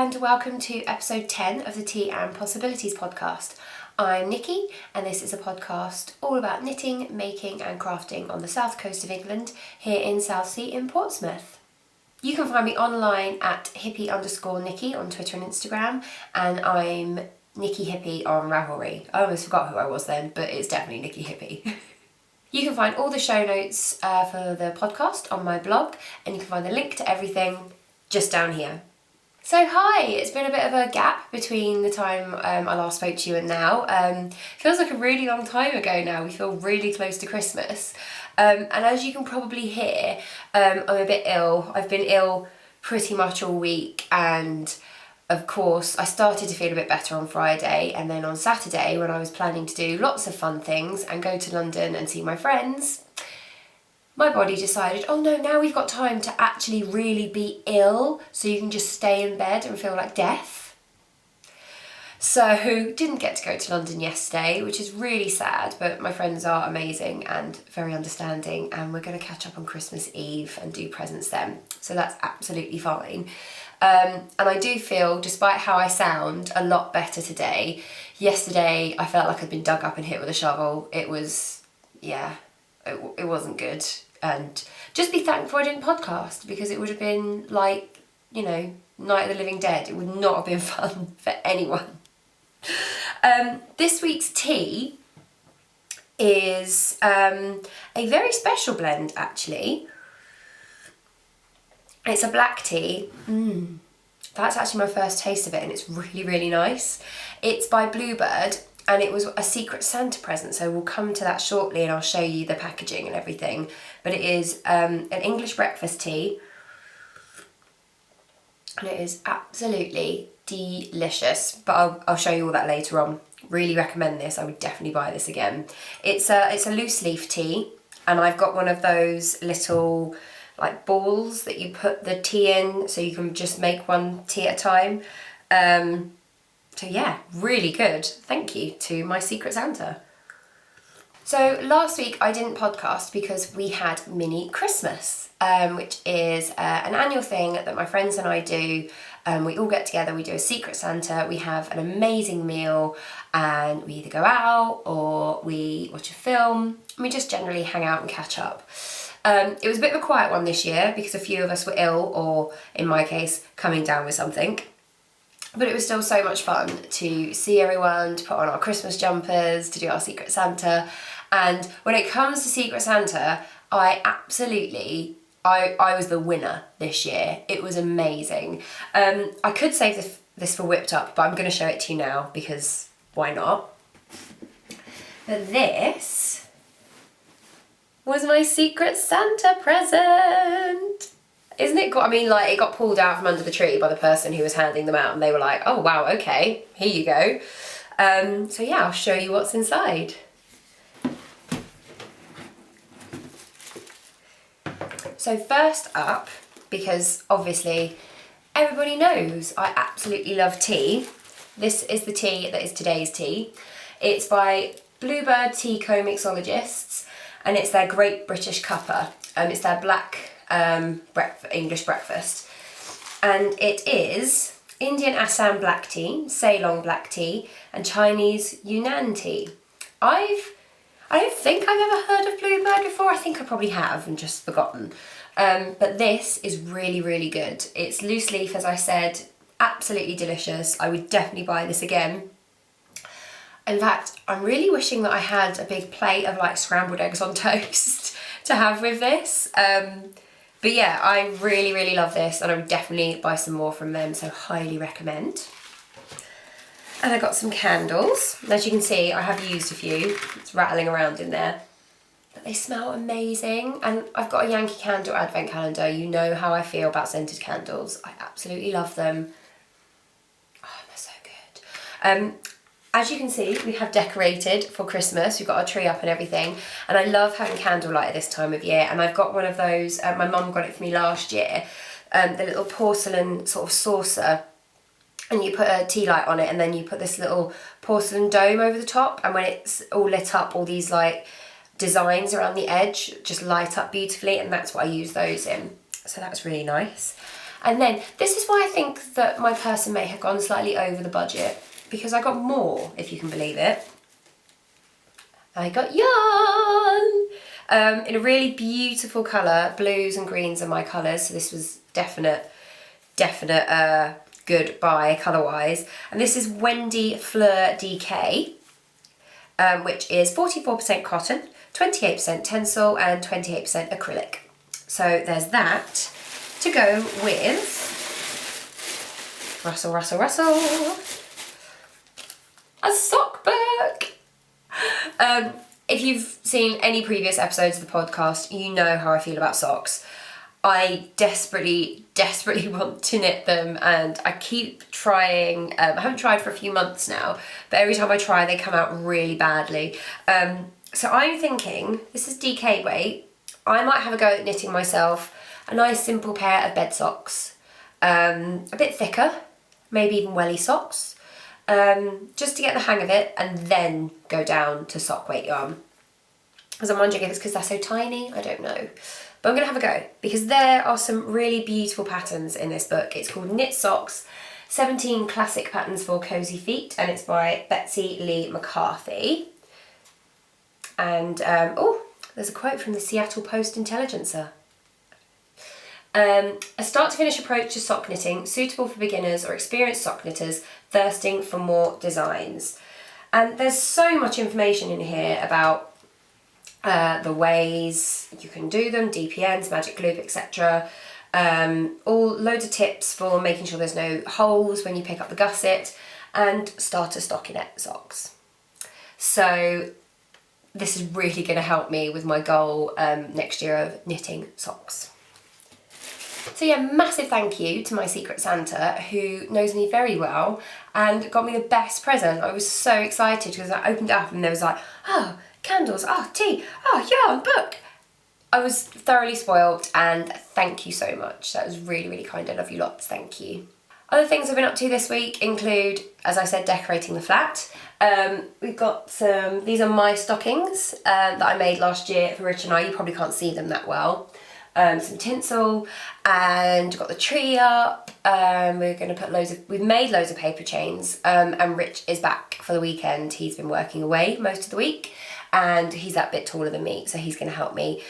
and welcome to episode 10 of the Tea and Possibilities podcast. I'm Nikki and this is a podcast all about knitting, making and crafting on the south coast of England here in Southsea in Portsmouth. You can find me online at hippie_Nikki on Twitter and Instagram, and I'm Nikki Hippie on Ravelry. I almost forgot who I was then, but it's definitely Nikki Hippie. You can find all the show notes for the podcast on my blog, and you can find the link to everything just down here. So hi, it's been a bit of a gap between the time I last spoke to you and now. Feels like a really long time ago now. We feel really close to Christmas. And as you can probably hear, I'm a bit ill. I've been ill pretty much all week, and of course I started to feel a bit better on Friday, and then on Saturday when I was planning to do lots of fun things and go to London and see my friends, my body decided, oh no, now we've got time to actually really be ill so you can just stay in bed and feel like death. So didn't get to go to London yesterday, which is really sad, but my friends are amazing and very understanding, and we're going to catch up on Christmas Eve and do presents then. So that's absolutely fine. And I do feel, despite how I sound, a lot better today. Yesterday I felt like I'd been dug up and hit with a shovel. It was, it wasn't good. And just be thankful I didn't podcast, because it would have been like, Night of the Living Dead. It would not have been fun for anyone. This week's tea is a very special blend actually. It's a black tea. That's actually my first taste of it, and it's really, really nice. It's by Bluebird, and it was a Secret Santa present, so we'll come to that shortly and I'll show you the packaging and everything. But it is an English breakfast tea, and it is absolutely delicious. But I'll show you all that later on. Really recommend this. I would definitely buy this again. It's a loose leaf tea, and I've got one of those little like balls that you put the tea in, so you can just make one tea at a time. So yeah, really good. Thank you to my Secret Santa. So last week I didn't podcast because we had mini Christmas, which is an annual thing that my friends and I do. We all get together, we do a Secret Santa, we have an amazing meal, and we either go out or we watch a film, and we just generally hang out and catch up. It was a bit of a quiet one this year because a few of us were ill, or in my case, coming down with something. But it was still so much fun to see everyone, to put on our Christmas jumpers, to do our Secret Santa. And when it comes to Secret Santa, I was the winner this year. It was amazing. I could save this for Whipped Up, but I'm going to show it to you now because why not? But this was my Secret Santa present. Isn't it cool? I mean, like, it got pulled out from under the tree by the person who was handing them out, and they were like, oh wow, okay, here you go. So yeah, I'll show you what's inside. So first up, because obviously everybody knows I absolutely love tea, this is the tea that is today's tea. It's by Bluebird Tea Co-Mixologists, and it's their Great British Cuppa. It's their black English breakfast, and it is Indian Assam black tea, Ceylon black tea, and Chinese Yunnan tea. I don't think I've ever heard of Bluebird before. I think I probably have and just forgotten. But this is really, really good. It's loose leaf, as I said, absolutely delicious. I would definitely buy this again. In fact, I'm really wishing that I had a big plate of like scrambled eggs on toast to have with this. But yeah, I really, really love this, and I would definitely buy some more from them, so highly recommend. And I got some candles. As you can see, I have used a few. It's rattling around in there. But they smell amazing. And I've got a Yankee Candle advent calendar. You know how I feel about scented candles. I absolutely love them. Oh, they're so good. As you can see, we have decorated for Christmas. We've got our tree up and everything. And I love having candlelight at this time of year. And I've got one of those, my mum got it for me last year, the little porcelain sort of saucer. And you put a tea light on it, and then you put this little porcelain dome over the top. And when it's all lit up, all these like designs around the edge just light up beautifully. And that's what I use those in. So that's really nice. And then this is why I think that my person may have gone slightly over the budget, because I got more, if you can believe it. I got yarn in a really beautiful colour. Blues and greens are my colours, so this was definite good buy colour-wise. And this is Wendy Fleur DK, which is 44% cotton, 28% tencel and 28% acrylic. So there's that to go with, rustle, a sock book. If you've seen any previous episodes of the podcast, you know how I feel about socks. I desperately want to knit them, and I keep trying. I haven't tried for a few months now, but every time I try they come out really badly. So I'm thinking, this is DK weight, I might have a go at knitting myself a nice simple pair of bed socks, a bit thicker, maybe even welly socks, just to get the hang of it, and then go down to sock weight yarn. Because I'm wondering if it's because they're so tiny, I don't know. But I'm going to have a go, because there are some really beautiful patterns in this book. It's called Knit Socks, 17 Classic Patterns for Cozy Feet, and it's by Betsy Lee McCarthy. And, oh, there's a quote from the Seattle Post-Intelligencer. A start-to-finish approach to sock knitting, suitable for beginners or experienced sock knitters thirsting for more designs. And there's so much information in here about the ways you can do them, DPNs, magic loop, etc. All loads of tips for making sure there's no holes when you pick up the gusset, and starter stockinette socks. So this is really going to help me with my goal next year of knitting socks. So yeah, massive thank you to my Secret Santa, who knows me very well and got me the best present. I was so excited because I opened it up and there was like, oh, candles, oh, tea, oh, yarn, book. I was thoroughly spoiled, and thank you so much. That was really, really kind. I love you lots, thank you. Other things I've been up to this week include, as I said, decorating the flat. We've got some, these are my stockings that I made last year for Rich and I. You probably can't see them that well. Some tinsel, and got the tree up. We're going to put we've made loads of paper chains, and Rich is back for the weekend. He's been working away most of the week, and he's that bit taller than me, so he's going to help me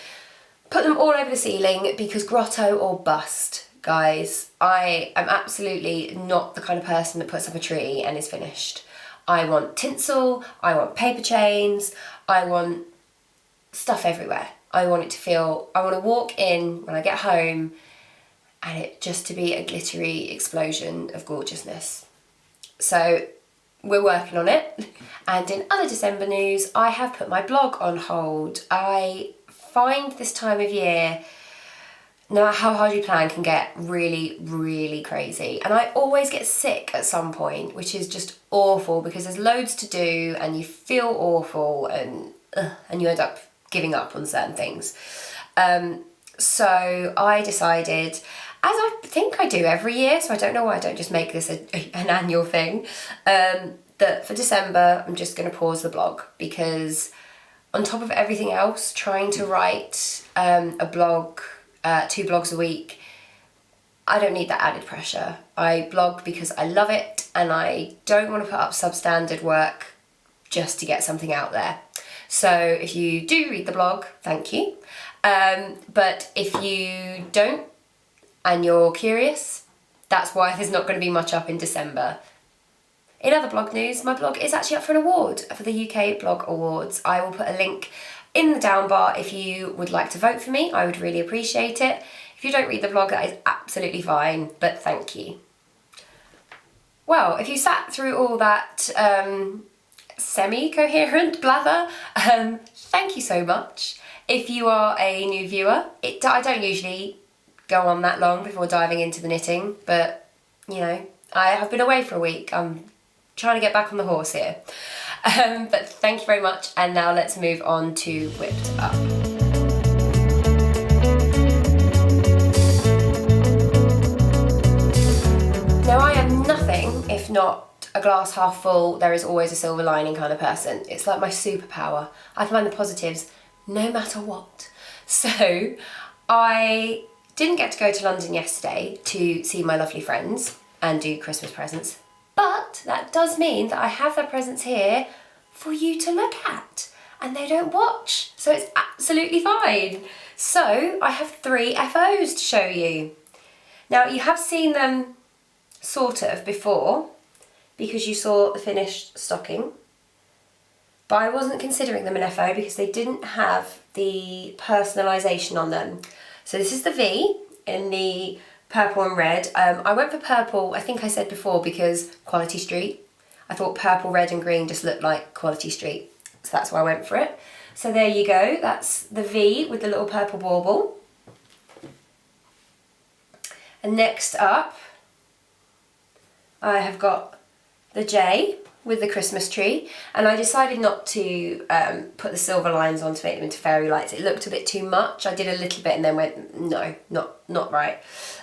put them all over the ceiling, because grotto or bust, guys. I am absolutely not the kind of person that puts up a tree and is finished. I want tinsel, I want paper chains, I want stuff everywhere. I want it to feel, I want to walk in when I get home and it just to be a glittery explosion of gorgeousness. So we're working on it. And in other December news, I have put my blog on hold. I find this time of year, no matter how hard you plan, can get really, really crazy. And I always get sick at some point, which is just awful, because there's loads to do and you feel awful, and you end up giving up on certain things. So I decided, as I think I do every year, so I don't know why I don't just make this an annual thing, that for December I'm just going to pause the blog, because on top of everything else, trying to write a blog, 2 blogs a week, I don't need that added pressure. I blog because I love it, and I don't want to put up substandard work just to get something out there. So if you do read the blog, thank you. But if you don't and you're curious, that's why there's not going to be much up in December. In other blog news, my blog is actually up for an award for the UK Blog Awards. I will put a link in the down bar if you would like to vote for me. I would really appreciate it. If you don't read the blog, that is absolutely fine, but thank you. Well, if you sat through all that semi-coherent blather, thank you so much. If you are a new viewer, I don't usually go on that long before diving into the knitting, but you know, I have been away for a week. I'm trying to get back on the horse here. But thank you very much, and now let's move on to Whipped Up. Now, I am nothing if not a glass half full, there is always a silver lining kind of person. It's like my superpower. I find the positives no matter what. So I Didn't get to go to London yesterday to see my lovely friends and do Christmas presents, but that does mean that I have their presents here for you to look at, and they don't watch, so it's absolutely fine. So I have 3 FOs to show you. Now, you have seen them sort of before because you saw the finished stocking, but I wasn't considering them an FO because they didn't have the personalisation on them. So this is the V in the purple and red. I went for purple, I think I said before, because Quality Street. I thought purple, red and green just looked like Quality Street, so that's why I went for it. So there you go, that's the V with the little purple bauble. And next up, I have got the J with the Christmas tree, and I decided not to put the silver lines on to make them into fairy lights. It looked a bit too much. I did a little bit and then went, no, not right.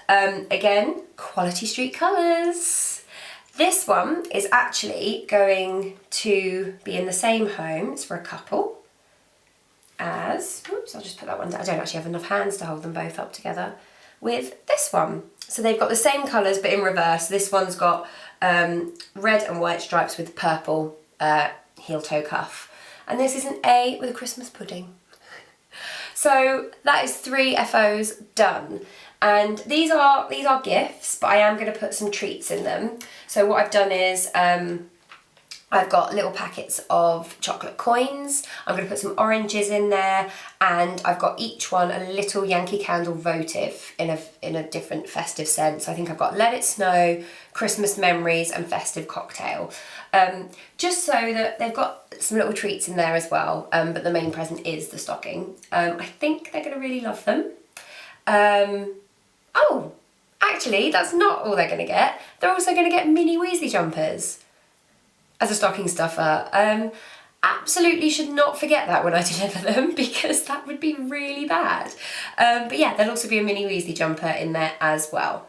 Again, Quality Street colours. This one is actually going to be in the same home. It's for a couple as, oops, I'll just put that one down. I don't actually have enough hands to hold them both up together with this one. So they've got the same colours but in reverse. This one's got red and white stripes with purple heel toe cuff. And this is an A with a Christmas pudding. So that is 3 FOs done. And these are gifts, but I am going to put some treats in them. So what I've done is I've got little packets of chocolate coins. I'm going to put some oranges in there, and I've got each one a little Yankee Candle votive in a different festive sense. I think I've got Let It Snow, Christmas Memories and Festive Cocktail. Just so that they've got some little treats in there as well, but the main present is the stocking. I think they're going to really love them. Oh, actually, that's not all they're going to get. They're also going to get mini Weasley jumpers as a stocking stuffer. Absolutely should not forget that when I deliver them, because that would be really bad. But yeah, there'll also be a mini Weasley jumper in there as well.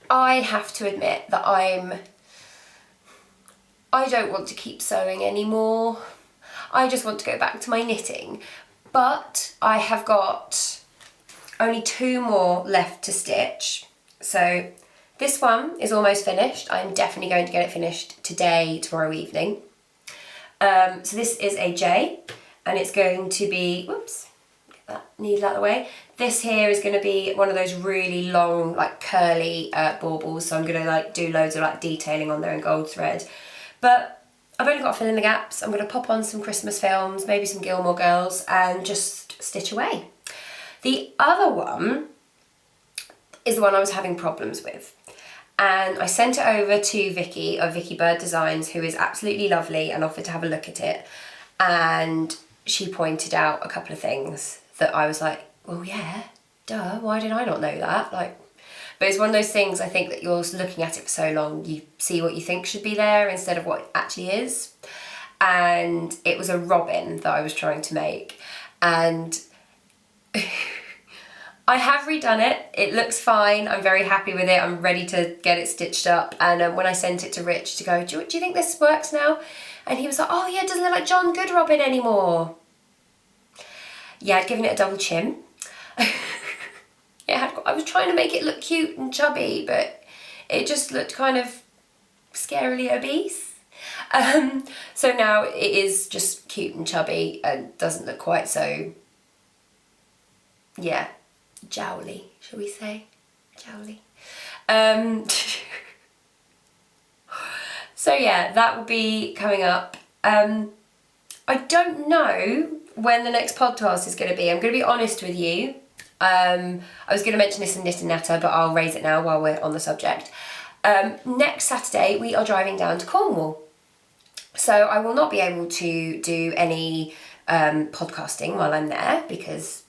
I have to admit that I don't want to keep sewing anymore. I just want to go back to my knitting. But I have got only 2 more left to stitch. So this one is almost finished. I'm definitely going to get it finished today, tomorrow evening. So this is a J, and it's going to be, whoops, get that needle out of the way. This here is going to be one of those really long, like curly baubles. So I'm going to like do loads of like detailing on there in gold thread. But I've only got to fill in the gaps. I'm going to pop on some Christmas films, maybe some Gilmore Girls, and just stitch away. The other one is the one I was having problems with. And I sent it over to Vicky of Vicky Bird Designs, who is absolutely lovely, and offered to have a look at it. And she pointed out a couple of things that I was like, well, yeah, duh, why did I not know that? Like, but it's one of those things, I think, that you're looking at it for so long, you see what you think should be there instead of what it actually is. And it was a robin that I was trying to make. And I have redone it. It looks fine. I'm very happy with it. I'm ready to get it stitched up. And when I sent it to Rich to go, do you think this works now? And he was like, oh yeah, it doesn't look like John Good Robin anymore. Yeah, I'd given it a double chin. I was trying to make it look cute and chubby, but it just looked kind of scarily obese. So now it is just cute and chubby and doesn't look quite so, yeah, jowly, shall we say? Jowly. So yeah, that will be coming up. I don't know when the next podcast is going to be. I'm going to be honest with you. I was going to mention this in Knit and Natter, but I'll raise it now while we're on the subject. Next Saturday we are driving down to Cornwall. So I will not be able to do any podcasting while I'm there, because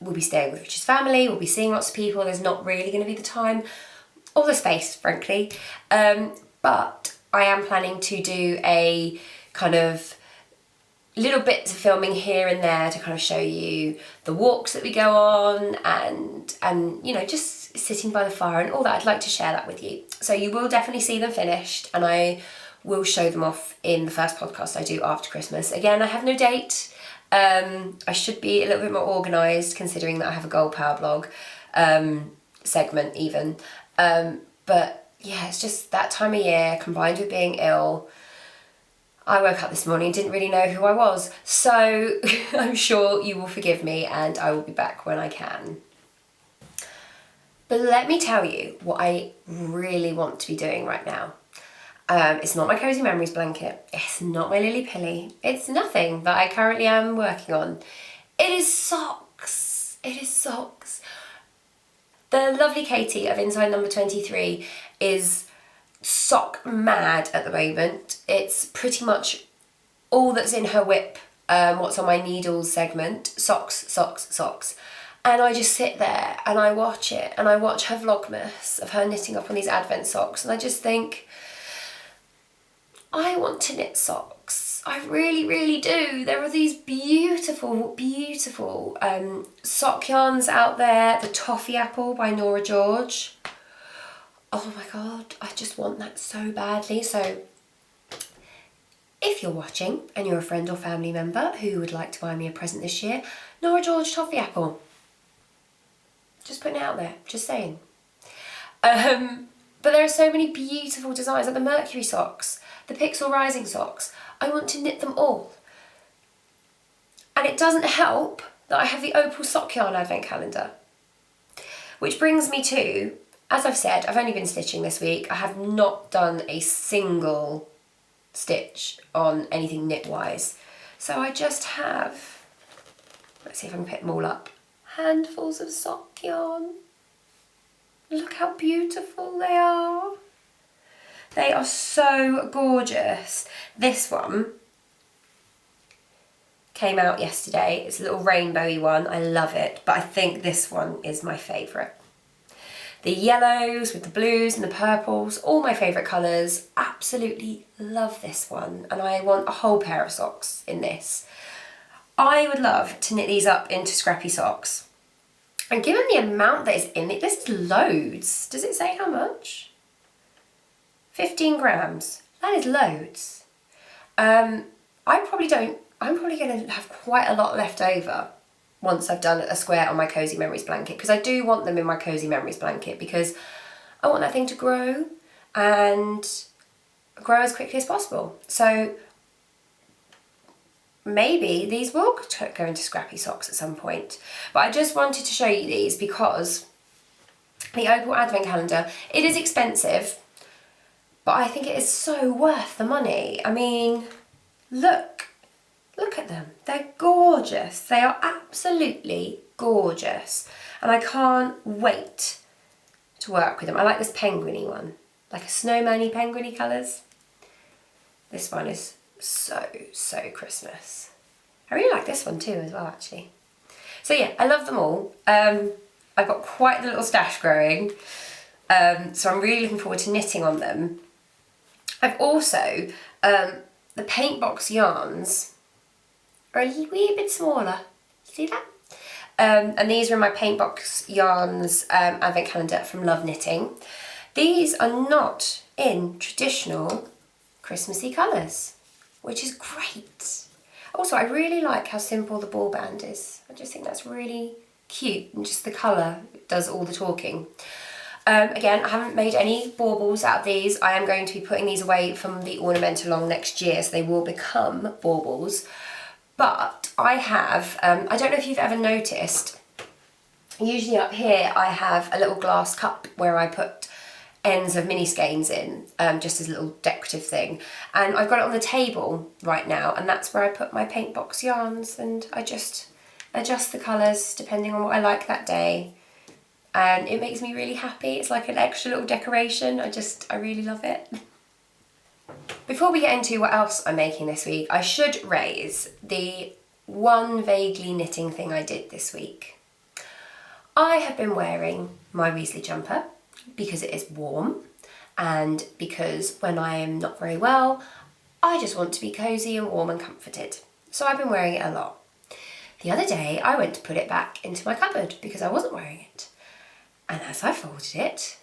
we'll be staying with Richard's family, we'll be seeing lots of people, there's not really going to be the time or the space, frankly. But I am planning to do a kind of little bits of filming here and there to kind of show you the walks that we go on and you know, just sitting by the fire and all that. I'd like to share that with you. So you will definitely see them finished, and I will show them off in the first podcast I do after Christmas. Again, I have no date. I should be a little bit more organised considering that I have a Gold Power blog. segment even. But yeah, it's just that time of year combined with being ill. I woke up this morning and didn't really know who I was. So I'm sure you will forgive me and I will be back when I can. But let me tell you what I really want to be doing right now. It's not my Cozy Memories blanket. It's not my Lily Pilly. It's nothing that I currently am working on. It is socks. It is socks. The lovely Katie of Inside Number 23 is sock mad at the moment. It's pretty much all that's in her whip, what's on my needles segment. Socks, socks, socks. And I just sit there and I watch it and I watch her vlogmas of her knitting up on these advent socks and I just think, I want to knit socks. I really, really do. There are these beautiful, beautiful sock yarns out there. The Toffee Apple by Nora George. Oh my God, I just want that so badly. So if you're watching and you're a friend or family member who would like to buy me a present this year, Nora George Toffee Apple. Just putting it out there, just saying. But there are so many beautiful designs, like the Mercury socks, the Pixel Rising socks. I want to knit them all. And it doesn't help that I have the Opal Sock Yarn Advent Calendar. Which brings me to, as I've said, I've only been stitching this week. I have not done a single stitch on anything knit-wise. So I just have, let's see if I can pick them all up, handfuls of sock yarn. Look how beautiful they are. They are so gorgeous. This one came out yesterday. It's a little rainbowy one. I love it, but I think this one is my favourite. The yellows with the blues and the purples, all my favourite colours. Absolutely love this one, and I want a whole pair of socks in this. I would love to knit these up into scrappy socks. And given the amount that is in it, this is loads. Does it say how much? 15 grams. That is loads. I'm probably going to have quite a lot left over once I've done a square on my Cozy Memories blanket, because I do want them in my Cozy Memories blanket because I want that thing to grow and grow as quickly as possible. So maybe these will go into scrappy socks at some point. But I just wanted to show you these because the Opal Advent Calendar, it is expensive, but I think it is so worth the money. I mean, look at them. They're gorgeous. They are absolutely gorgeous. And I can't wait to work with them. I like this penguin-y one, like a snowman-y penguin-y colours. This one is so Christmas. I really like this one too as well, actually. So yeah, I love them all. I've got quite the little stash growing, so I'm really looking forward to knitting on them. I've also, the paint box yarns are a wee bit smaller. See that? And these are in my paint box yarns advent calendar from Love Knitting. These are not in traditional Christmassy colours, which is great. Also, I really like how simple the ball band is. I just think that's really cute, and just the colour does all the talking. Again, I haven't made any baubles out of these. I am going to be putting these away from the ornamentalong next year, so they will become baubles. But I have, I don't know if you've ever noticed, usually up here I have a little glass cup where I put ends of mini skeins in, just as a little decorative thing. And I've got it on the table right now, and that's where I put my paint box yarns, and I just adjust the colours depending on what I like that day. And it makes me really happy. It's like an extra little decoration. I really love it. Before we get into what else I'm making this week, I should raise the one vaguely knitting thing I did this week. I have been wearing my Weasley jumper because it is warm, and because when I am not very well, I just want to be cosy and warm and comforted. So I've been wearing it a lot. The other day I went to put it back into my cupboard because I wasn't wearing it. And as I folded it,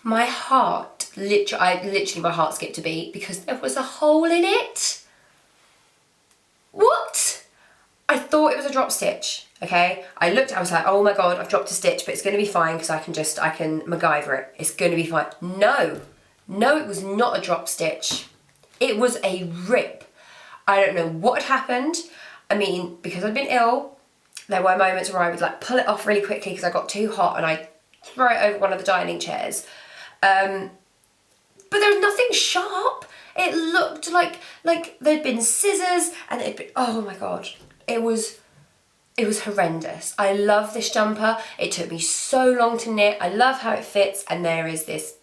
my heart, literally my heart skipped a beat because there was a hole in it. What? I thought it was a drop stitch, okay? I looked, I was like, oh my God, I've dropped a stitch, but it's gonna be fine because I can MacGyver it. It's gonna be fine. No, it was not a drop stitch. It was a rip. I don't know what had happened. I mean, because I'd been ill, there were moments where I would like pull it off really quickly because I got too hot and I throw it over one of the dining chairs. But there was nothing sharp. It looked like there'd been scissors and it'd been, oh my God. It was horrendous. I love this jumper. It took me so long to knit. I love how it fits, and there is this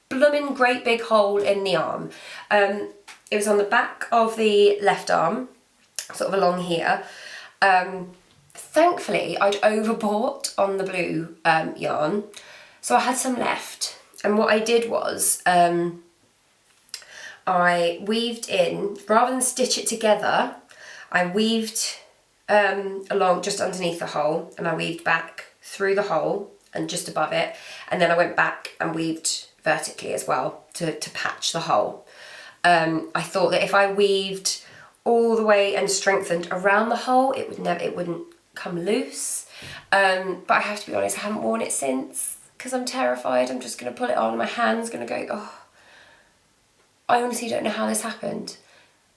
blooming great big hole in the arm. It was on the back of the left arm, sort of along here. Thankfully, I'd overbought on the blue yarn, so I had some left. And what I did was I weaved in, rather than stitch it together, I weaved along just underneath the hole, and I weaved back through the hole and just above it, and then I went back and weaved vertically as well to patch the hole. I thought that if I weaved all the way and strengthened around the hole, it wouldn't come loose. But I have to be honest, I haven't worn it since because I'm terrified. I'm just going to pull it on and my hand's going to go, oh. I honestly don't know how this happened.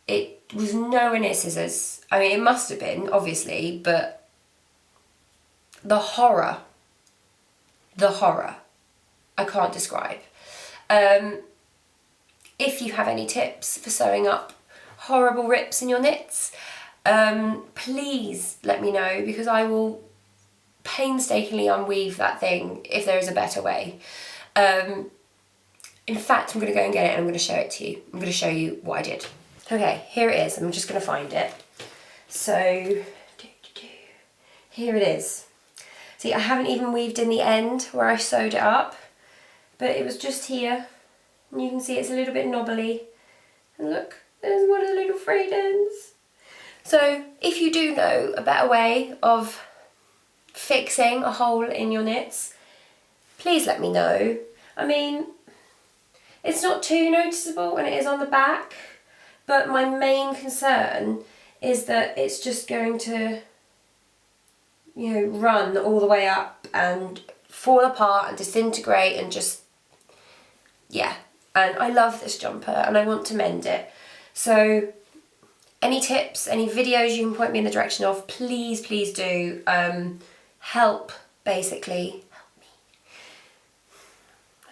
It was nowhere near scissors. I mean, it must have been, obviously, but the horror, I can't describe. If you have any tips for sewing up horrible rips in your knits, please let me know, because I will painstakingly unweave that thing if there is a better way. In fact, I'm going to go and get it and I'm going to show it to you. I'm going to show you what I did. Okay, here it is. I'm just going to find it. So, here it is. See, I haven't even weaved in the end where I sewed it up, but it was just here. And you can see it's a little bit knobbly. And look, there's one of the little frayed ends. So, if you do know a better way of fixing a hole in your knits, please let me know. I mean, it's not too noticeable when it is on the back, but my main concern is that it's just going to, you know, run all the way up and fall apart and disintegrate and just, yeah. And I love this jumper and I want to mend it. So any tips, any videos you can point me in the direction of, please, please do. Help, basically.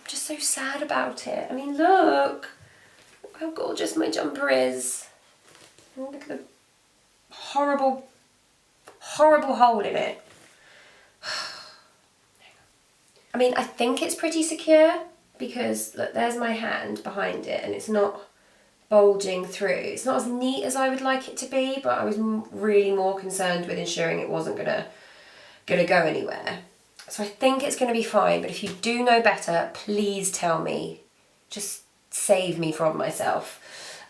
Just so sad about it. I mean, look how gorgeous my jumper is. Look at the horrible hole in it. I mean, I think it's pretty secure because look, there's my hand behind it and it's not bulging through. It's not as neat as I would like it to be, but I was really more concerned with ensuring it wasn't gonna go anywhere. So I think it's going to be fine, but if you do know better, please tell me. Just save me from myself.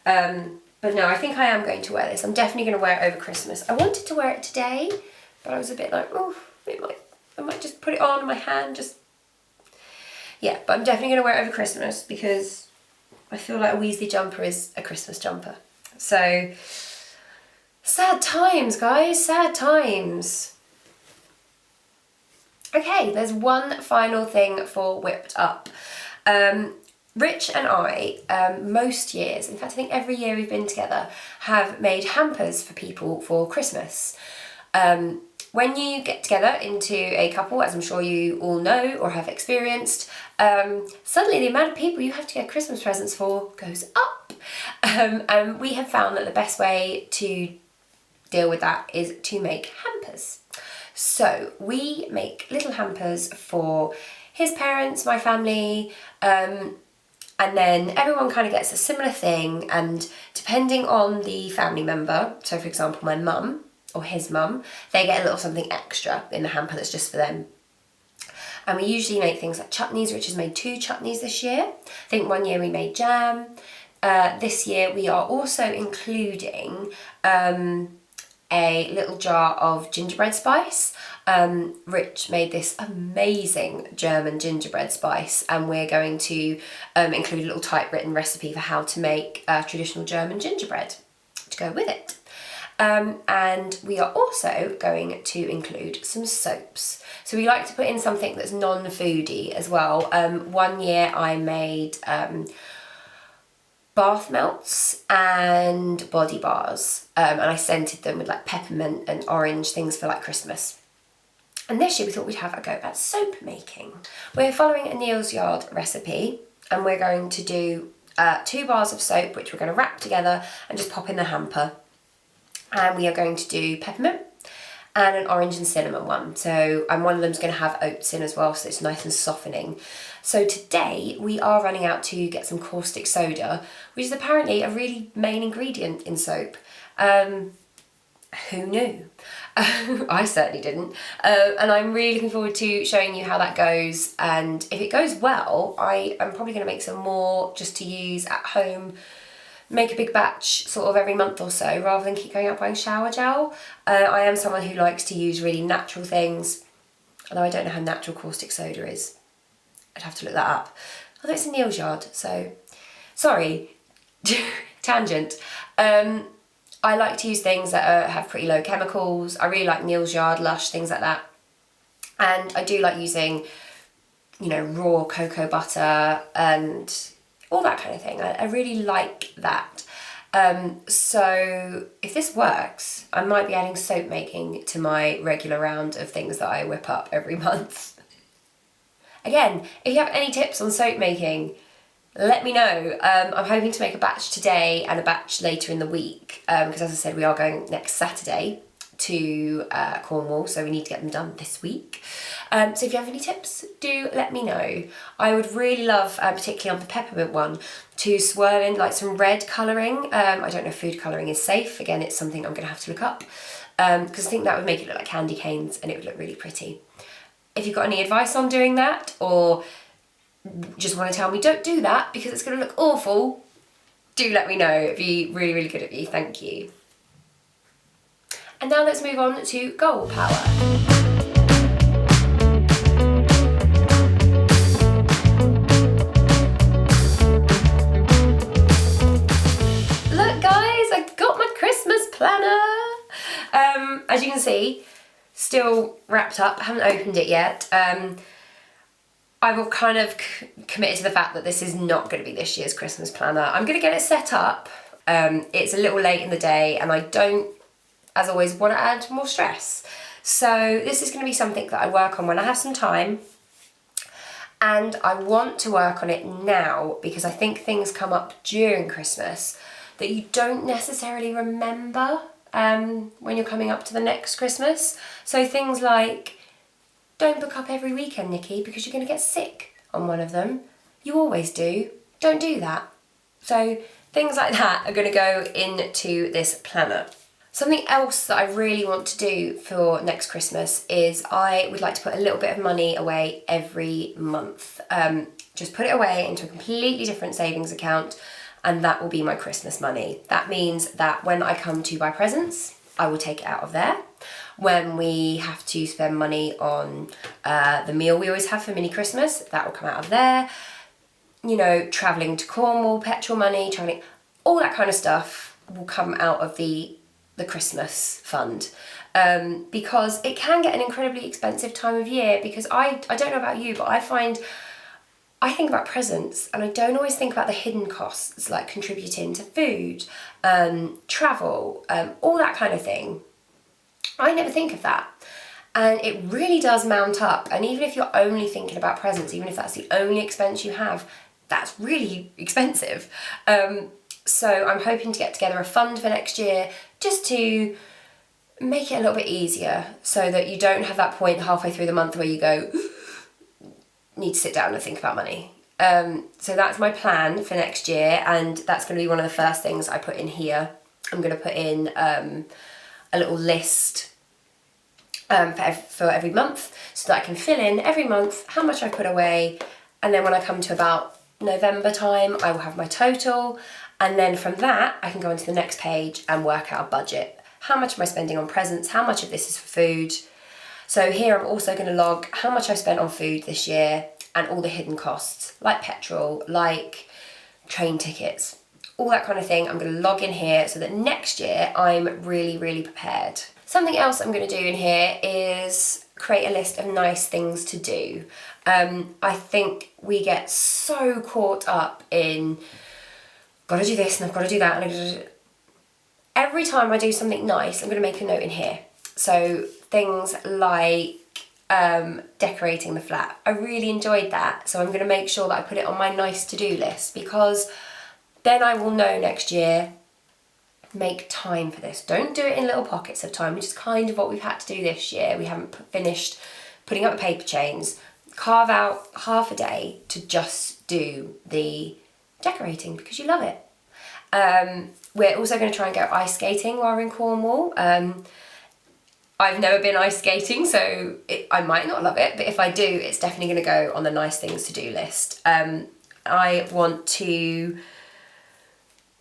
But no, I think I am going to wear this. I'm definitely going to wear it over Christmas. I wanted to wear it today, but I was a bit like, oh, I might just put it on my hand, just... Yeah, but I'm definitely going to wear it over Christmas because I feel like a Weasley jumper is a Christmas jumper. So, sad times, guys, sad times. Okay, there's one final thing for Whipped Up. Rich and I, most years, in fact I think every year we've been together, have made hampers for people for Christmas. When you get together into a couple, as I'm sure you all know or have experienced, suddenly the amount of people you have to get Christmas presents for goes up. And we have found that the best way to deal with that is to make hampers. So we make little hampers for his parents, my family, and then everyone kind of gets a similar thing, and depending on the family member, so for example my mum or his mum, they get a little something extra in the hamper that's just for them. And we usually make things like chutneys. Rich has made 2 chutneys this year. I think one year we made jam. This year we are also including a little jar of gingerbread spice. Rich made this amazing German gingerbread spice, and we're going to include a little typewritten recipe for how to make traditional German gingerbread to go with it. And we are also going to include some soaps. So we like to put in something that's non-foody as well. One year I made bath melts and body bars, and I scented them with like peppermint and orange, things for like Christmas. And this year we thought we'd have a go at soap making. We're following a Neil's Yard recipe, and we're going to do 2 bars of soap, which we're going to wrap together and just pop in the hamper. And we are going to do peppermint and an orange and cinnamon one. So one of them's going to have oats in as well, so it's nice and softening. So today we are running out to get some caustic soda, which is apparently a really main ingredient in soap. Who knew? I certainly didn't. And I'm really looking forward to showing you how that goes. And if it goes well, I am probably going to make some more just to use at home. Make a big batch sort of every month or so, rather than keep going out buying shower gel. I am someone who likes to use really natural things, although I don't know how natural caustic soda is. I'd have to look that up. Although it's a Neil's Yard, so sorry, tangent. I like to use things that have pretty low chemicals. I really like Neil's Yard, Lush, things like that. And I do like using, you know, raw cocoa butter and all that kind of thing. I really like that. So if this works, I might be adding soap making to my regular round of things that I whip up every month. Again, if you have any tips on soap making, let me know. I'm hoping to make a batch today and a batch later in the week, because as I said, we are going next Saturday to Cornwall, so we need to get them done this week. So if you have any tips, do let me know. I would really love, particularly on the peppermint one, to swirl in like some red colouring. I don't know if food colouring is safe. Again, it's something I'm going to have to look up, because I think that would make it look like candy canes and it would look really pretty. If you've got any advice on doing that, or just want to tell me don't do that because it's going to look awful, do let me know. It'd be really, really good of you. Thank you. And now let's move on to goal power. Look guys, I got my Christmas planner. As you can see, still wrapped up, haven't opened it yet. I've kind of committed to the fact that this is not going to be this year's Christmas planner. I'm going to get it set up. It's a little late in the day and I don't, as always, want to add more stress. So this is going to be something that I work on when I have some time. And I want to work on it now because I think things come up during Christmas that you don't necessarily remember when you're coming up to the next Christmas. So things like, don't book up every weekend, Nikki, because you're going to get sick on one of them. You always do. Don't do that. So things like that are going to go into this planner. Something else that I really want to do for next Christmas is I would like to put a little bit of money away every month. Just put it away into a completely different savings account, and that will be my Christmas money. That means that when I come to buy presents, I will take it out of there. When we have to spend money on the meal we always have for mini Christmas, that will come out of there. You know, travelling to Cornwall, petrol money, travelling, all that kind of stuff will come out of the Christmas fund, because it can get an incredibly expensive time of year. Because I don't know about you, but I think about presents and I don't always think about the hidden costs, like contributing to food, travel, all that kind of thing. I never think of that. And it really does mount up. And even if you're only thinking about presents, even if that's the only expense you have, that's really expensive. So I'm hoping to get together a fund for next year just to make it a little bit easier so that you don't have that point halfway through the month where you go, need to sit down and think about money. So that's my plan for next year, and that's going to be one of the first things I put in here. I'm going to put in a little list for every month so that I can fill in every month how much I put away, and then when I come to about November time I will have my total, and then from that I can go onto the next page and work out a budget. How much am I spending on presents? How much of this is for food? So here I'm also going to log how much I spent on food this year and all the hidden costs, like petrol, like train tickets, all that kind of thing. I'm going to log in here so that next year I'm really, really prepared. Something else I'm going to do in here is create a list of nice things to do. I think we get so caught up in, gotta do this and I've got to do that. And every time I do something nice, I'm going to make a note in here. So things like decorating the flat. I really enjoyed that. So I'm going to make sure that I put it on my nice to-do list, because then I will know next year, make time for this. Don't do it in little pockets of time, which is kind of what we've had to do this year. We haven't finished putting up the paper chains. Carve out half a day to just do the decorating because you love it. We're also going to try and go ice skating while we're in Cornwall. I've never been ice skating, so I might not love it, but if I do, it's definitely going to go on the nice things to do list. I want to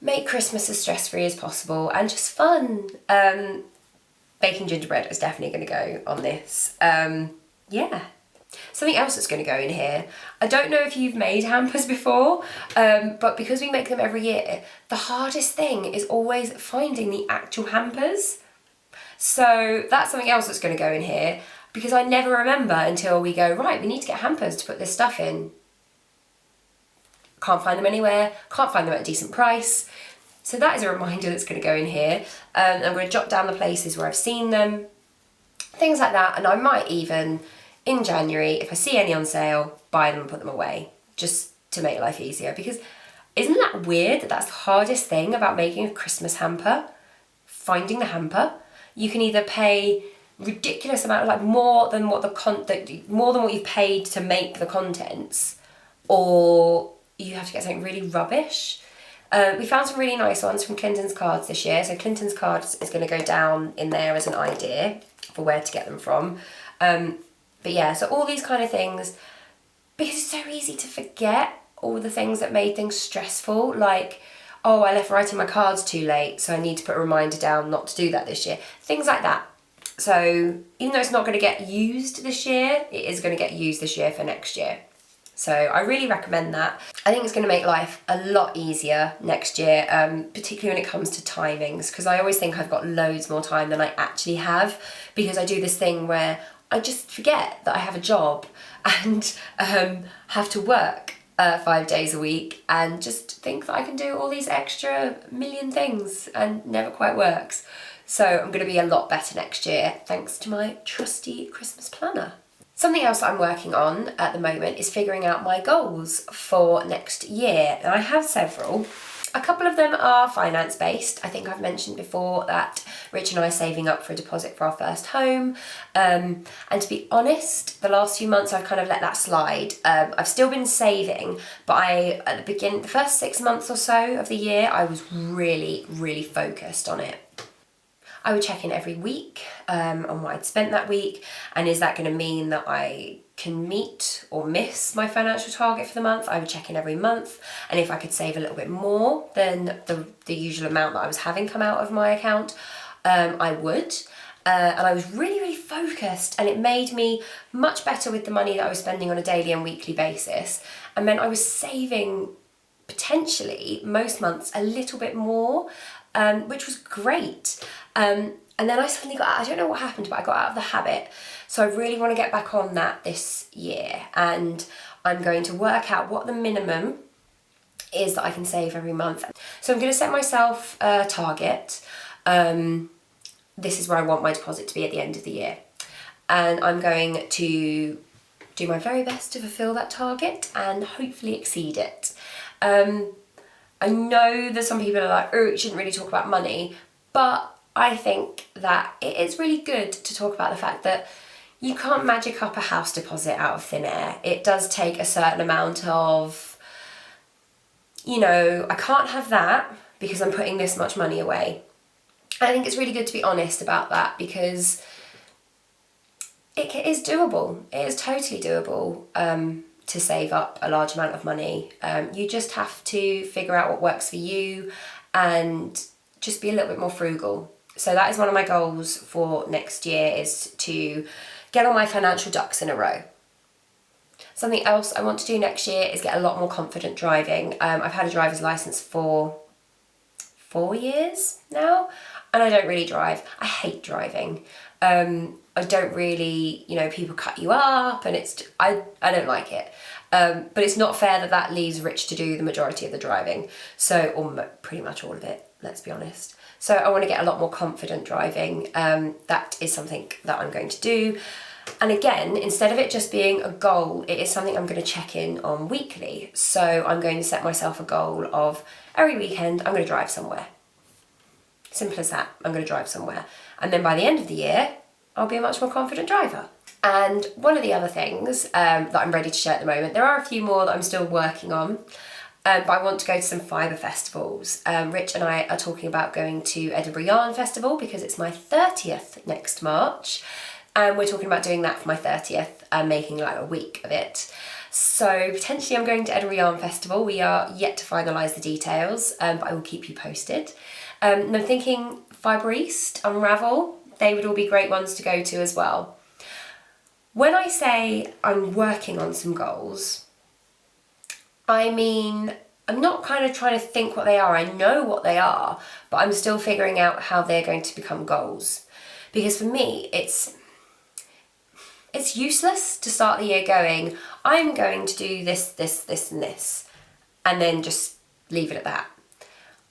make Christmas as stress-free as possible and just fun. Baking gingerbread is definitely going to go on this. Yeah. Something else that's going to go in here. I don't know if you've made hampers before, but because we make them every year, the hardest thing is always finding the actual hampers. So that's something else that's going to go in here, because I never remember until we go, right, we need to get hampers to put this stuff in. Can't find them anywhere, can't find them at a decent price. So that is a reminder that's going to go in here. I'm going to jot down the places where I've seen them, things like that. And I might even, in January, if I see any on sale, buy them and put them away, just to make life easier. Because isn't that weird that that's the hardest thing about making a Christmas hamper? Finding the hamper. You can either pay ridiculous amount, like more than what you've paid to make the contents, or you have to get something really rubbish. We found some really nice ones from Clinton's Cards this year. So Clinton's Cards is going to go down in there as an idea for where to get them from. But yeah, so all these kind of things, because it's so easy to forget all the things that made things stressful, like, oh, I left writing my cards too late, so I need to put a reminder down not to do that this year. Things like that. So even though it's not going to get used this year, it is going to get used this year for next year. So I really recommend that. I think it's going to make life a lot easier next year, particularly when it comes to timings, because I always think I've got loads more time than I actually have, because I do this thing where I just forget that I have a job and have to work 5 days a week, and just think that I can do all these extra million things and never quite works. So I'm going to be a lot better next year thanks to my trusty Christmas planner. Something else that I'm working on at the moment is figuring out my goals for next year. And I have several. A couple of them are finance based. I think I've mentioned before that Rich and I are saving up for a deposit for our first home. And to be honest, the last few months I've kind of let that slide. I've still been saving, but at the first 6 months or so of the year, I was really, really focused on it. I would check in every week on what I'd spent that week, and is that going to mean that I can meet or miss my financial target for the month? I would check in every month, and if I could save a little bit more than the usual amount that I was having come out of my account, I would. And I was really, really focused, and it made me much better with the money that I was spending on a daily and weekly basis, and meant I was saving potentially most months a little bit more, which was great. And then I suddenly I don't know what happened, but I got out of the habit. So I really want to get back on that this year, and I'm going to work out what the minimum is that I can save every month. So I'm going to set myself a target. This is where I want my deposit to be at the end of the year. And I'm going to do my very best to fulfill that target and hopefully exceed it. I know that some people are like, oh, you shouldn't really talk about money, but I think that it is really good to talk about the fact that you can't magic up a house deposit out of thin air. It does take a certain amount of, I can't have that because I'm putting this much money away. I think it's really good to be honest about that, because it is doable. It is totally doable to save up a large amount of money. You just have to figure out what works for you and just be a little bit more frugal. So that is one of my goals for next year, is to get all my financial ducks in a row. Something else I want to do next year is get a lot more confident driving. I've had a driver's license for 4 years now, and I don't really drive. I hate driving. I don't really, people cut you up, and I don't like it. But it's not fair that leaves Rich to do the majority of the driving. So, or pretty much all of it, let's be honest. So I want to get a lot more confident driving. That is something that I'm going to do. And again, instead of it just being a goal, it is something I'm going to check in on weekly. So I'm going to set myself a goal of every weekend, I'm going to drive somewhere. Simple as that. I'm going to drive somewhere. And then by the end of the year, I'll be a much more confident driver. And one of the other things that I'm ready to share at the moment, there are a few more that I'm still working on, but I want to go to some fibre festivals. Rich and I are talking about going to Edinburgh Yarn Festival because it's my 30th next March. And we're talking about doing that for my 30th and making like a week of it. So potentially I'm going to Edinburgh Yarn Festival. We are yet to finalise the details, but I will keep you posted. And I'm thinking Fibre East, Unravel, they would all be great ones to go to as well. When I say I'm working on some goals, I mean, I'm not kind of trying to think what they are. I know what they are, but I'm still figuring out how they're going to become goals. Because for me, it's useless to start the year going, I'm going to do this, this, this, and this, and then just leave it at that.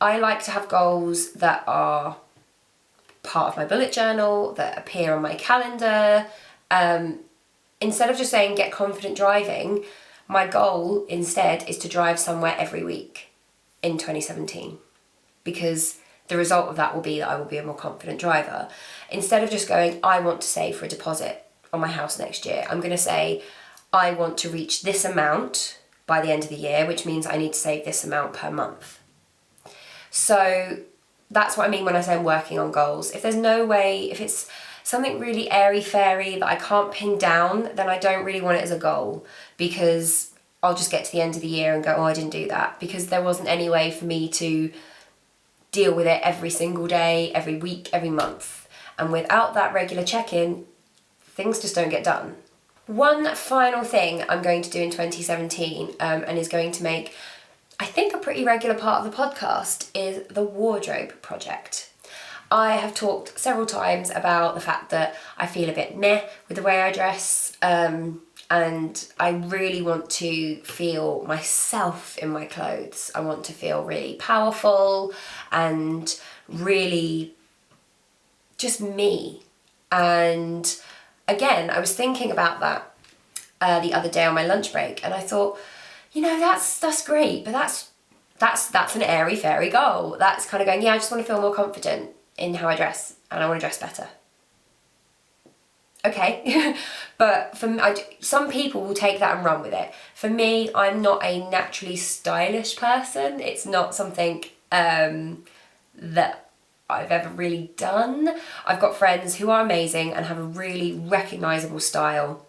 I like to have goals that are part of my bullet journal, that appear on my calendar. Instead of just saying get confident driving, my goal instead is to drive somewhere every week in 2017, because the result of that will be that I will be a more confident driver. Instead of just going, I want to save for a deposit on my house next year, I'm going to say, I want to reach this amount by the end of the year, which means I need to save this amount per month. So that's what I mean when I say I'm working on goals. If there's no way, if it's something really airy-fairy that I can't pin down, then I don't really want it as a goal, because I'll just get to the end of the year and go, oh, I didn't do that, because there wasn't any way for me to deal with it every single day, every week, every month. And without that regular check-in, things just don't get done. One final thing I'm going to do in 2017, and is going to make, I think, a pretty regular part of the podcast, is the wardrobe project. I have talked several times about the fact that I feel a bit meh with the way I dress, and I really want to feel myself in my clothes. I want to feel really powerful and really just me. And again, I was thinking about that the other day on my lunch break, and I thought, that's great, but that's an airy-fairy goal. That's kind of going, I just want to feel more confident in how I dress, and I want to dress better. Okay, but some people will take that and run with it. For me, I'm not a naturally stylish person. It's not something that I've ever really done. I've got friends who are amazing and have a really recognisable style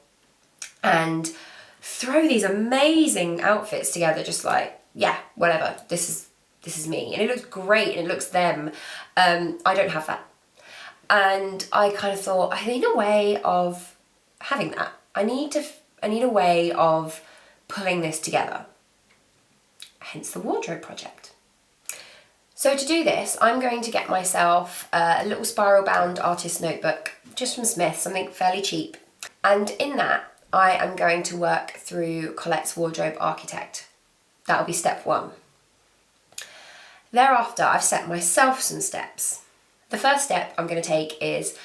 and throw these amazing outfits together, just like, whatever, this is me, and it looks great and it looks them. I don't have that, and I kind of thought, I need a way of having that. I need a way of pulling this together, hence the wardrobe project. So to do this, I'm going to get myself a little spiral bound artist notebook, just from Smith, something fairly cheap, and in that I am going to work through Colette's Wardrobe Architect. That will be step 1. Thereafter, I've set myself some steps. The first step I'm going to take is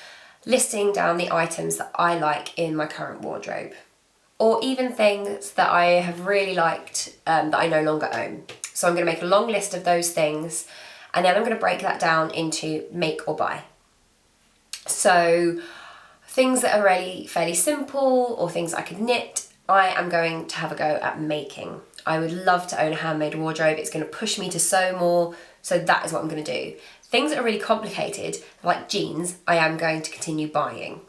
listing down the items that I like in my current wardrobe, or even things that I have really liked that I no longer own. So I'm going to make a long list of those things, and then I'm going to break that down into make or buy. So things that are really fairly simple, or things I could knit, I am going to have a go at making. I would love to own a handmade wardrobe. It's going to push me to sew more, so that is what I'm going to do. Things that are really complicated, like jeans, I am going to continue buying.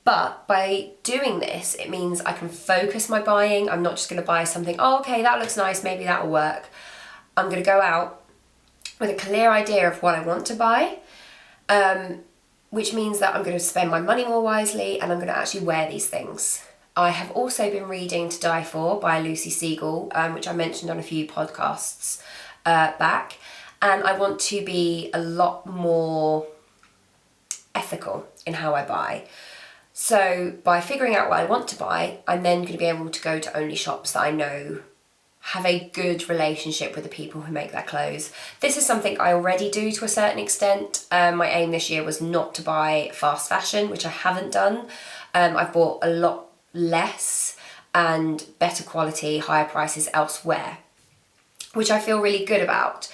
But by doing this, it means I can focus my buying. I'm not just going to buy something, oh, okay, that looks nice, maybe that will work. I'm going to go out with a clear idea of what I want to buy, which means that I'm going to spend my money more wisely, and I'm going to actually wear these things. I have also been reading To Die For by Lucy Siegel, which I mentioned on a few podcasts back, and I want to be a lot more ethical in how I buy. So by figuring out what I want to buy, I'm then going to be able to go to only shops that I know have a good relationship with the people who make their clothes. This is something I already do to a certain extent. My aim this year was not to buy fast fashion, which I haven't done. I've bought a lot less and better quality, higher prices elsewhere, which I feel really good about.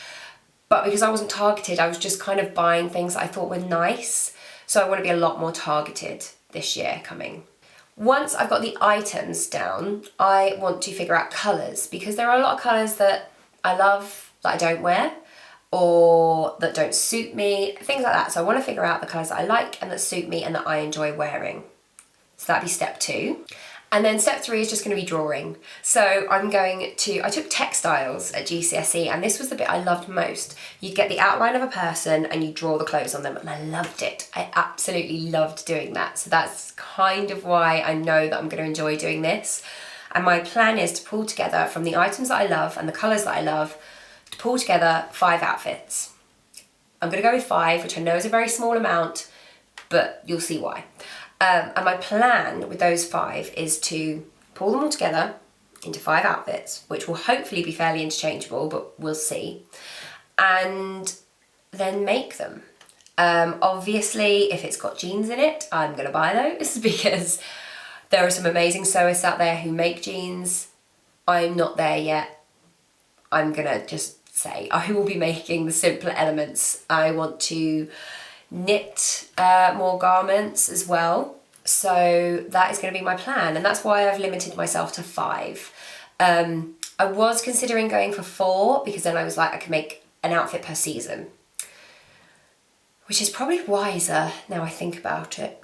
But because I wasn't targeted, I was just kind of buying things that I thought were nice. So I want to be a lot more targeted this year coming. Once I've got the items down, I want to figure out colours, because there are a lot of colours that I love that I don't wear or that don't suit me, things like that. So I want to figure out the colours that I like and that suit me and that I enjoy wearing. So that'd be step 2. And then step 3 is just going to be drawing. So I took textiles at GCSE, and this was the bit I loved most. You'd get the outline of a person and you draw the clothes on them, and I loved it. I absolutely loved doing that. So that's kind of why I know that I'm going to enjoy doing this. And my plan is to pull together from the items that I love and the colours that I love, to pull together 5 outfits. I'm going to go with 5, which I know is a very small amount, but you'll see why. And my plan with those 5 is to pull them all together into 5 outfits, which will hopefully be fairly interchangeable, but we'll see, and then make them. Obviously, if it's got jeans in it, I'm going to buy those because there are some amazing sewists out there who make jeans. I'm not there yet. I'm going to just say I will be making the simpler elements. I want to knit more garments as well, so that is going to be my plan, and that's why I've limited myself to 5. I was considering going for 4, because then I was like, I could make an outfit per season, which is probably wiser now I think about it.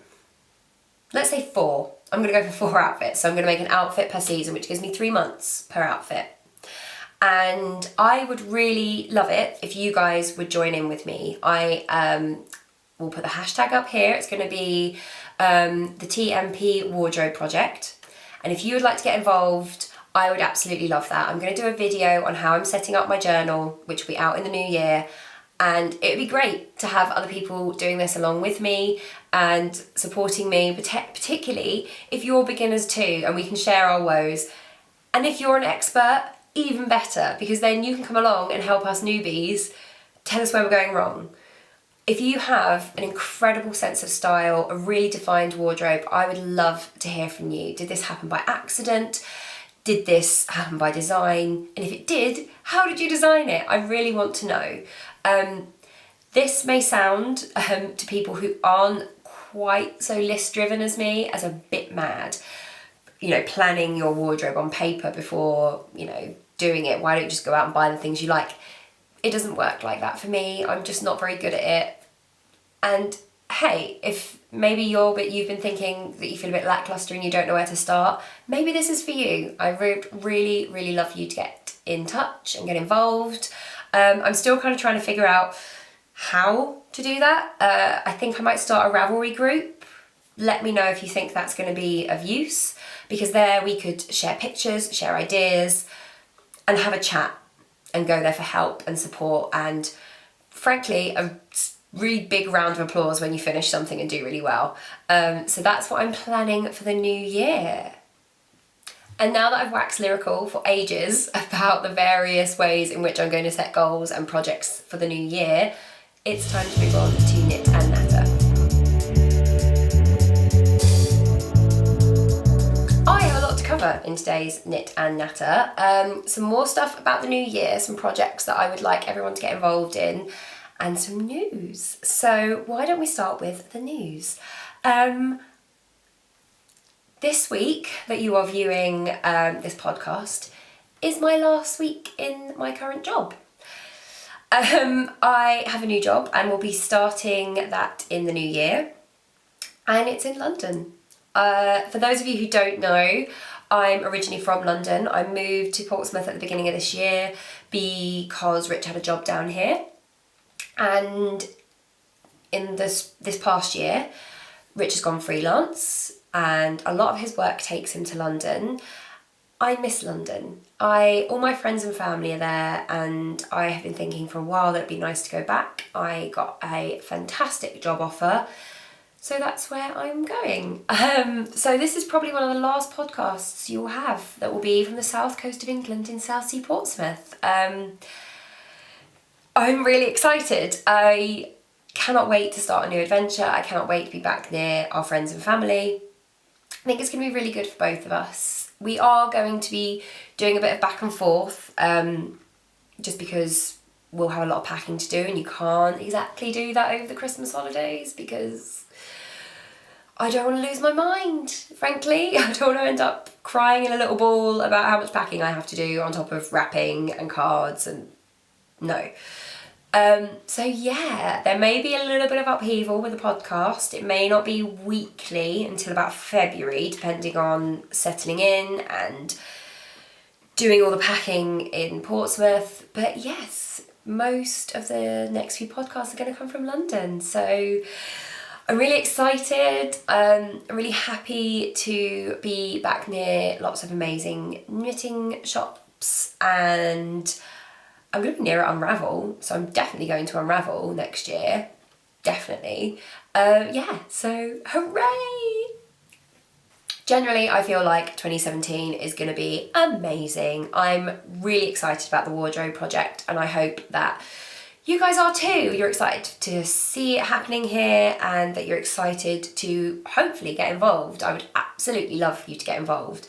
Let's say 4. I'm going to go for 4 outfits, so I'm going to make an outfit per season, which gives me 3 months per outfit. And I would really love it if you guys would join in with me. We'll put the hashtag up here. It's going to be the TMP Wardrobe Project. And if you would like to get involved, I would absolutely love that. I'm going to do a video on how I'm setting up my journal, which will be out in the new year. And it would be great to have other people doing this along with me and supporting me, particularly if you're beginners too, and we can share our woes. And if you're an expert, even better, because then you can come along and help us newbies, tell us where we're going wrong. If you have an incredible sense of style, a really defined wardrobe, I would love to hear from you. Did this happen by accident? Did this happen by design? And if it did, how did you design it? I really want to know. This may sound to people who aren't quite so list driven as me as a bit mad. You know, planning your wardrobe on paper before, doing it. Why don't you just go out and buy the things you like? It doesn't work like that for me. I'm just not very good at it. And hey, if maybe you've been thinking that you feel a bit lackluster and you don't know where to start, maybe this is for you. I would really, really love you to get in touch and get involved. I'm still kind of trying to figure out how to do that. I think I might start a Ravelry group. Let me know if you think that's going to be of use, because there we could share pictures, share ideas, and have a chat and go there for help and support, and frankly a really big round of applause when you finish something and do really well. So that's what I'm planning for the new year. And now that I've waxed lyrical for ages about the various ways in which I'm going to set goals and projects for the new year, it's time to move on to knit and natter. I have a lot to cover in today's knit and natter. Some more stuff about the new year, some projects that I would like everyone to get involved in, and some news. So why don't we start with the news? This week that you are viewing this podcast is my last week in my current job. I have a new job and will be starting that in the new year, and it's in London. For those of you who don't know, I'm originally from London. I moved to Portsmouth at the beginning of this year because Rich had a job down here. And in this past year, Rich has gone freelance, and a lot of his work takes him to London. I miss London. All my friends and family are there, and I have been thinking for a while that it'd be nice to go back. I got a fantastic job offer, so that's where I'm going. So this is probably one of the last podcasts you'll have that will be from the south coast of England in Southsea Portsmouth. I'm really excited. I cannot wait to start a new adventure. I cannot wait to be back near our friends and family. I think it's going to be really good for both of us. We are going to be doing a bit of back and forth, just because we'll have a lot of packing to do, and you can't exactly do that over the Christmas holidays because I don't want to lose my mind, frankly. I don't want to end up crying in a little ball about how much packing I have to do on top of wrapping and cards, and no. So yeah, there may be a little bit of upheaval with the podcast. It may not be weekly until about February, depending on settling in and doing all the packing in Portsmouth. But yes, most of the next few podcasts are going to come from London. So I'm really excited. I'm really happy to be back near lots of amazing knitting shops, and I'm going to be near Unravel, so I'm definitely going to Unravel next year. Definitely. So hooray! Generally, I feel like 2017 is going to be amazing. I'm really excited about the wardrobe project, and I hope that you guys are too. You're excited to see it happening here, and that you're excited to hopefully get involved. I would absolutely love for you to get involved.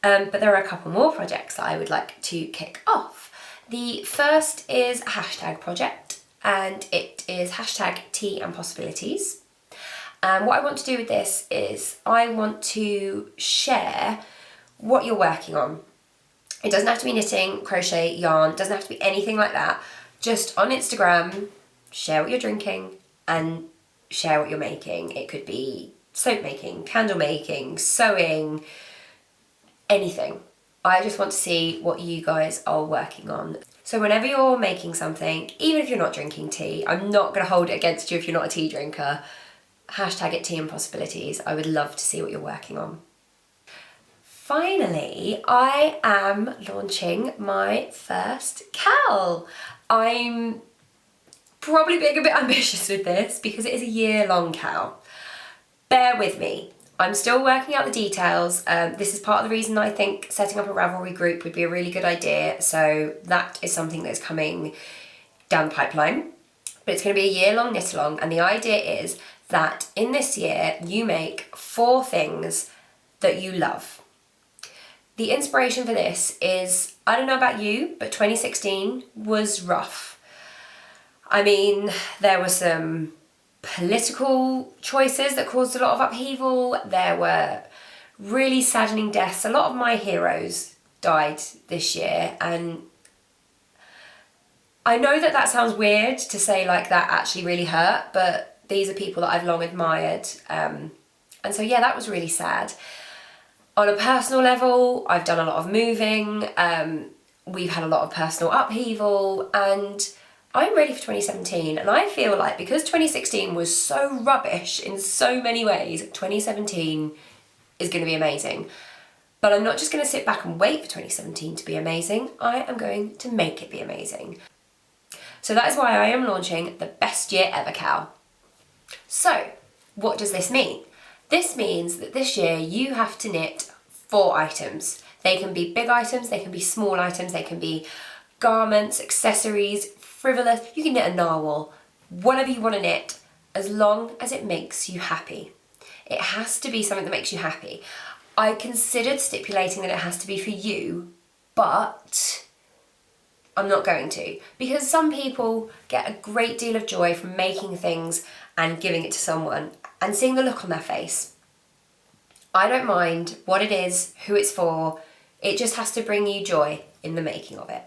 But there are a couple more projects that I would like to kick off. The first is a hashtag project, and it is hashtag tea and possibilities. And what I want to do with this is I want to share what you're working on. It doesn't have to be knitting, crochet, yarn, doesn't have to be anything like that. Just on Instagram, share what you're drinking and share what you're making. It could be soap making, candle making, sewing, anything. I just want to see what you guys are working on. So whenever you're making something, even if you're not drinking tea, I'm not going to hold it against you if you're not a tea drinker. Hashtag it tea and possibilities. I would love to see what you're working on. Finally, I am launching my first KAL. I'm probably being a bit ambitious with this because it is a year-long KAL. Bear with me. I'm still working out the details. This is part of the reason I think setting up a Ravelry group would be a really good idea. So that is something that's coming down the pipeline. But it's going to be a year-long knit-along, and the idea is that in this year you make 4 things that you love. The inspiration for this is, I don't know about you, but 2016 was rough. I mean, there were some political choices that caused a lot of upheaval. There were really saddening deaths. A lot of my heroes died this year, and I know that sounds weird to say, like, that actually really hurt, but these are people that I've long admired. And so yeah, that was really sad. On a personal level, I've done a lot of moving. We've had a lot of personal upheaval, and I'm ready for 2017, and I feel like because 2016 was so rubbish in so many ways, 2017 is going to be amazing. But I'm not just going to sit back and wait for 2017 to be amazing, I am going to make it be amazing. So that is why I am launching the Best Year Ever KAL. So, what does this mean? This means that this year you have to knit 4 items. They can be big items, they can be small items, they can be garments, accessories, frivolous. You can knit a narwhal, whatever you want to knit, as long as it makes you happy. It has to be something that makes you happy. I considered stipulating that it has to be for you, but I'm not going to, because some people get a great deal of joy from making things and giving it to someone and seeing the look on their face. I don't mind what it is, who it's for, it just has to bring you joy in the making of it.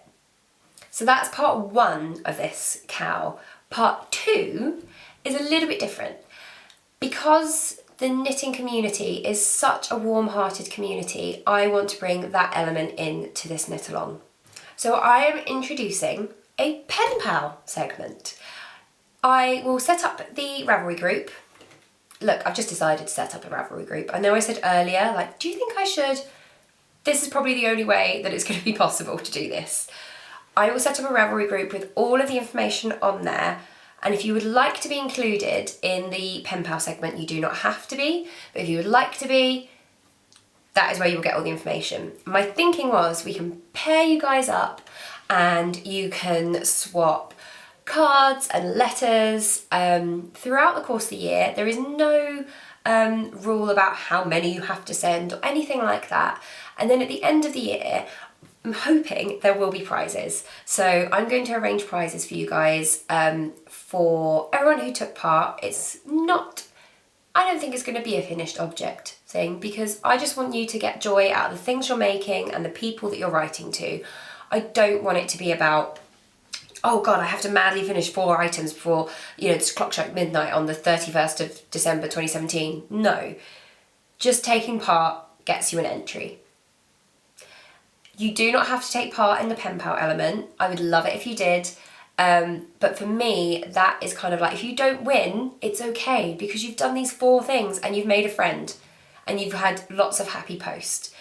So that's part 1 of this KAL. Part 2 is a little bit different. Because the knitting community is such a warm-hearted community, I want to bring that element into this knit along. So I am introducing a pen pal segment. I will set up the Ravelry group. Look, I've just decided to set up a Ravelry group. I know I said earlier, like, do you think I should this is probably the only way that it's going to be possible to do this. I will set up a Ravelry group with all of the information on there, and if you would like to be included in the pen pal segment, you do not have to be, but if you would like to be, that is where you will get all the information. My thinking was we can pair you guys up and you can swap cards and letters throughout the course of the year. There is no rule about how many you have to send or anything like that. And then at the end of the year, I'm hoping there will be prizes. So I'm going to arrange prizes for you guys for everyone who took part. I don't think it's going to be a finished object thing, because I just want you to get joy out of the things you're making and the people that you're writing to. I don't want it to be about, oh God, I have to madly finish 4 items before, it's clock strike midnight on the 31st of December 2017. No, just taking part gets you an entry. You do not have to take part in the pen pal element. I would love it if you did. But for me, that is kind of like, if you don't win, it's okay, because you've done these 4 things and you've made a friend and you've had lots of happy post.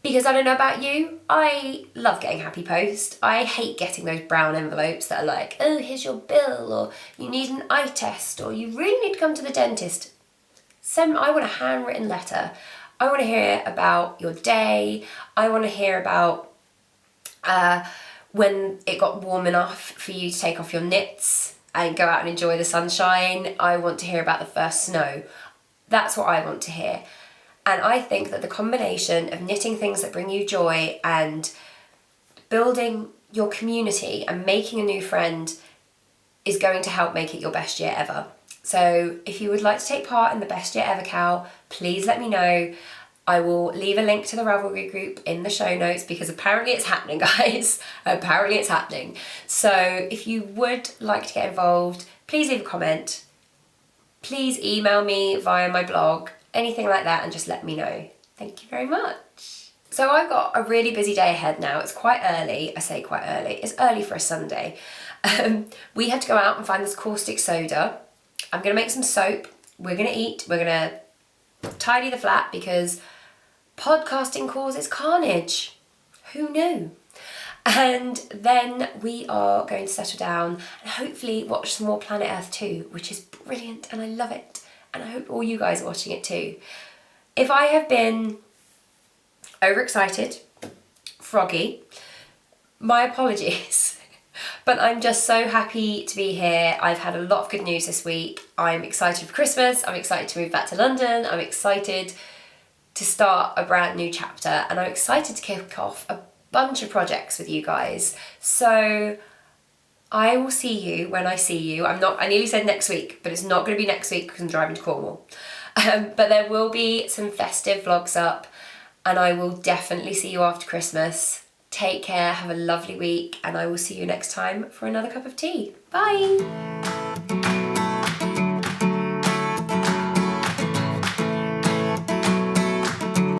Because I don't know about you, I love getting happy post. I hate getting those brown envelopes that are like, oh, here's your bill, or you need an eye test, or you really need to come to the dentist. I want a handwritten letter. I want to hear about your day. I want to hear about when it got warm enough for you to take off your knits and go out and enjoy the sunshine. I want to hear about the first snow. That's what I want to hear. And I think that the combination of knitting things that bring you joy and building your community and making a new friend is going to help make it your best year ever. So if you would like to take part in the best year ever cow, please let me know. I will leave a link to the Ravelry group in the show notes, because apparently it's happening, guys. Apparently it's happening. So if you would like to get involved, please leave a comment. Please email me via my blog, anything like that, and just let me know. Thank you very much. So I've got a really busy day ahead now. It's quite early. I say quite early. It's early for a Sunday. We had to go out and find this caustic soda. I'm going to make some soap. We're going to eat. We're going to tidy the flat, because podcasting causes carnage. Who knew? And then we are going to settle down and hopefully watch some more Planet Earth 2, which is brilliant and I love it. And I hope all you guys are watching it too. If I have been overexcited, froggy, my apologies. But I'm just so happy to be here. I've had a lot of good news this week. I'm excited for Christmas. I'm excited to move back to London. I'm excited to start a brand new chapter, and I'm excited to kick off a bunch of projects with you guys. So I will see you when I see you. I nearly said next week, but it's not going to be next week because I'm driving to Cornwall. But there will be some festive vlogs up, and I will definitely see you after Christmas. Take care, have a lovely week, and I will see you next time for another cup of tea. Bye!